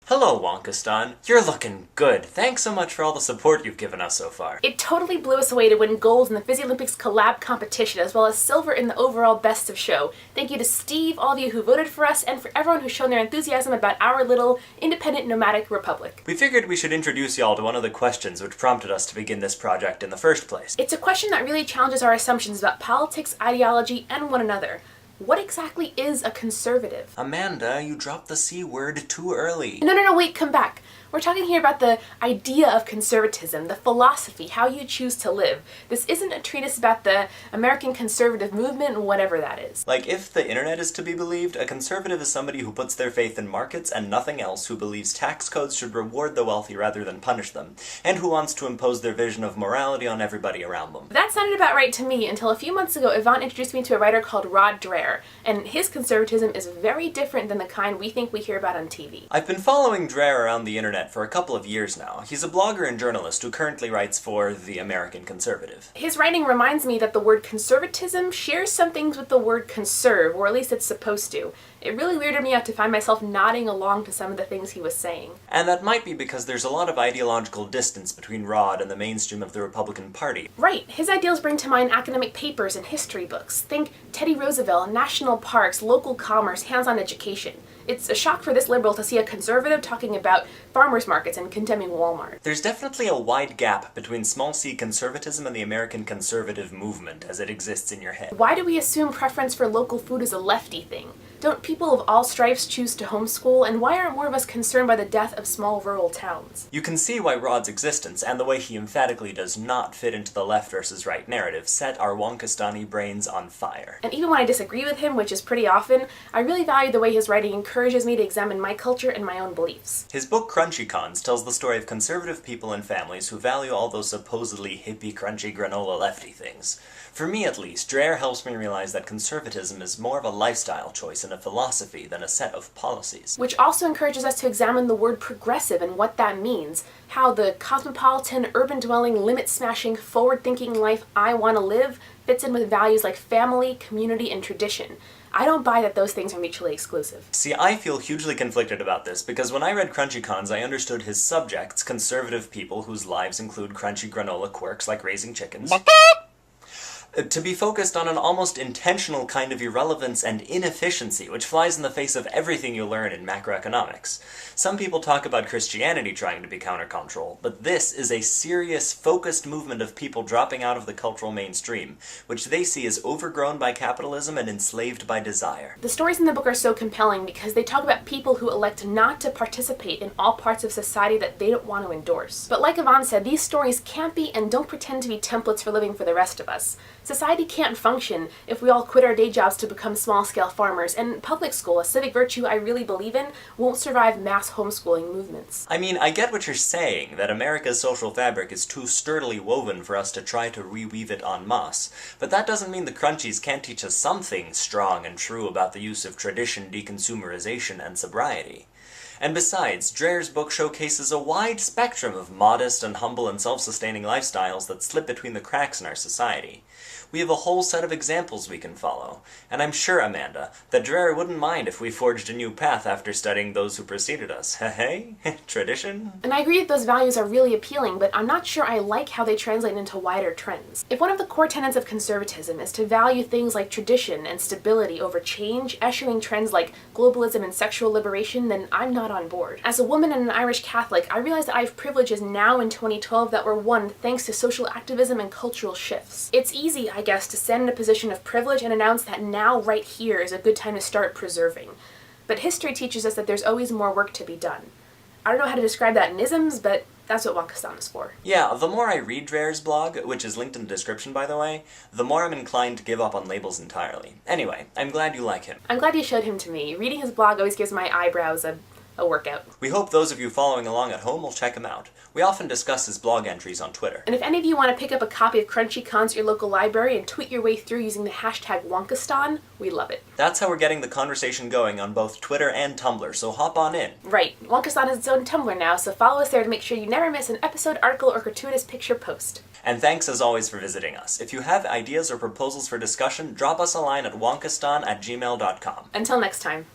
Hello, Wonkistan. You're looking good. Thanks so much for all the support you've given us so far. It totally blew us away to win gold in the Fizzy Olympics collab competition, as well as silver in the overall best of show. Thank you to Steve, all of you who voted for us, and for everyone who's shown their enthusiasm about our little, independent, nomadic republic. We figured we should introduce y'all to one of the questions which prompted us to begin this project in the first place. It's a question that really challenges our assumptions about politics, ideology, and one another. What exactly is a conservative? Amanda, you dropped the C word too early. No, wait, come back. We're talking here about the idea of conservatism, the philosophy, how you choose to live. This isn't a treatise about the American conservative movement, whatever that is. Like, if the internet is to be believed, a conservative is somebody who puts their faith in markets and nothing else, who believes tax codes should reward the wealthy rather than punish them, and who wants to impose their vision of morality on everybody around them. That sounded about right to me until a few months ago Yvonne introduced me to a writer called Rod Dreher, and his conservatism is very different than the kind we think we hear about on TV. I've been following Dreher around the internet for a couple of years now. He's a blogger and journalist who currently writes for The American Conservative. His writing reminds me that the word conservatism shares some things with the word conserve, or at least it's supposed to. It really weirded me out to find myself nodding along to some of the things he was saying. And that might be because there's a lot of ideological distance between Rod and the mainstream of the Republican Party. Right. His ideals bring to mind academic papers and history books. Think Teddy Roosevelt, national parks, local commerce, hands-on education. It's a shock for this liberal to see a conservative talking about farmers markets and condemning Walmart. There's definitely a wide gap between small c conservatism and the American conservative movement as it exists in your head. Why do we assume preference for local food is a lefty thing? Don't people of all stripes choose to homeschool, and why aren't more of us concerned by the death of small rural towns? You can see why Rod's existence, and the way he emphatically does not fit into the left versus right narrative, set our Wonkistani brains on fire. And even when I disagree with him, which is pretty often, I really value the way his writing encourages me to examine my culture and my own beliefs. His book Crunchy Cons tells the story of conservative people and families who value all those supposedly hippie, crunchy, granola lefty things. For me at least, Dreher helps me realize that conservatism is more of a lifestyle choice and a philosophy than a set of policies. Which also encourages us to examine the word progressive and what that means. How the cosmopolitan, urban-dwelling, limit-smashing, forward-thinking life I want to live fits in with values like family, community, and tradition. I don't buy that those things are mutually exclusive. See, I feel hugely conflicted about this, because when I read Crunchy Cons, I understood his subjects, conservative people whose lives include crunchy granola quirks like raising chickens, to be focused on an almost intentional kind of irrelevance and inefficiency, which flies in the face of everything you learn in macroeconomics. Some people talk about Christianity trying to be countercultural, but this is a serious, focused movement of people dropping out of the cultural mainstream, which they see as overgrown by capitalism and enslaved by desire. The stories in the book are so compelling because they talk about people who elect not to participate in all parts of society that they don't want to endorse. But like Yvonne said, these stories can't be and don't pretend to be templates for living for the rest of us. Society can't function if we all quit our day jobs to become small-scale farmers, and public school, a civic virtue I really believe in, won't survive mass homeschooling movements. I mean, I get what you're saying, that America's social fabric is too sturdily woven for us to try to reweave it en masse, but that doesn't mean the Crunchies can't teach us something strong and true about the use of tradition, deconsumerization, and sobriety. And besides, Dreher's book showcases a wide spectrum of modest and humble and self-sustaining lifestyles that slip between the cracks in our society. We have a whole set of examples we can follow, and I'm sure, Amanda, that Dreher wouldn't mind if we forged a new path after studying those who preceded us. Hey? Tradition? And I agree that those values are really appealing, but I'm not sure I like how they translate into wider trends. If one of the core tenets of conservatism is to value things like tradition and stability over change, eschewing trends like globalism and sexual liberation, then I'm not on board. As a woman and an Irish Catholic, I realize that I have privileges now in 2012 that were won thanks to social activism and cultural shifts. It's easy, I guess, to stand in a position of privilege and announce that now, right here, is a good time to start preserving. But history teaches us that there's always more work to be done. I don't know how to describe that in isms, but that's what Wonkistan is for. Yeah, the more I read Dreher's blog, which is linked in the description by the way, the more I'm inclined to give up on labels entirely. Anyway, I'm glad you like him. I'm glad you showed him to me. Reading his blog always gives my eyebrows a workout. We hope those of you following along at home will check him out. We often discuss his blog entries on Twitter. And if any of you want to pick up a copy of Crunchy Cons at your local library and tweet your way through using the hashtag Wonkistan, we love it. That's how we're getting the conversation going on both Twitter and Tumblr, so hop on in. Right. Wonkistan has its own Tumblr now, so follow us there to make sure you never miss an episode, article, or gratuitous picture post. And thanks as always for visiting us. If you have ideas or proposals for discussion, drop us a line at wonkistan@gmail.com. Until next time.